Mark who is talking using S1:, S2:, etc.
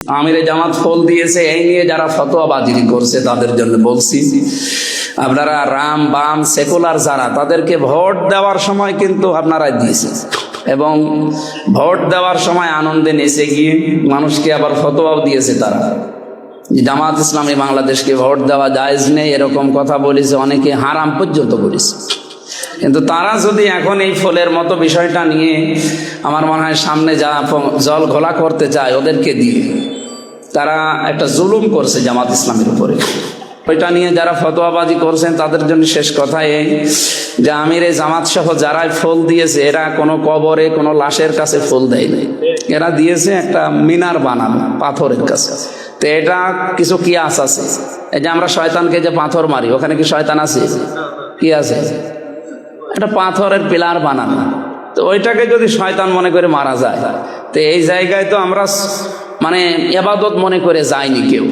S1: আমিরে জামাত ফল দিয়েছে, এই নিয়ে যারা ফতোয়াবাজি করছে তাদের জন্য বলছি, আপনারা রাম বাম সেকুলার যারা, তাদেরকে ভোট দেওয়ার সময় কিন্তু আপনারাই দিয়েছেন, এবং ভোট দেওয়ার সময় আনন্দে নেচে গিয়ে মানুষকে আবার ফতোয়াও দিয়েছে। তারা জামাত ইসলামী বাংলাদেশকে ভোট দেওয়া জায়েজ নেই এরকম কথা বলেছে, অনেকে হারাম পর্যন্ত বলেছে। কিন্তু তারা যদি এখন এই ফলের মতো বিষয়টা নিয়ে আমার মনে হয় সামনে যা জল ঘোলা করতে চায় ওদেরকে দিয়ে তারা একটা জুলুম করছে জামাত ইসলামের উপরে। ওইটা নিয়ে যারা ফতোয়াবাজি করছেন তাদের জন্য শেষ কথা এই যে আমিরে জামাত সহ যারাই ফল দিয়েছে এরা কোনো কবরে কোনো লাশের কাছে ফল দেয়নি, এরা দিয়েছে একটা মিনার বানানো পাথরের কাছে। তো এটা কিছু কিয়াস আছে, এই যে আমরা শয়তানকে যে পাথর মারি ওখানে কি শয়তান আছে? কি আছে? একটা পাথরের পিলার বানানো। তো ওইটাকে যদি শয়তান মনে করে মারা যায়, তো এই জায়গায় তো আমরা মানে ইবাদত মনে করে যাইনি কেউ।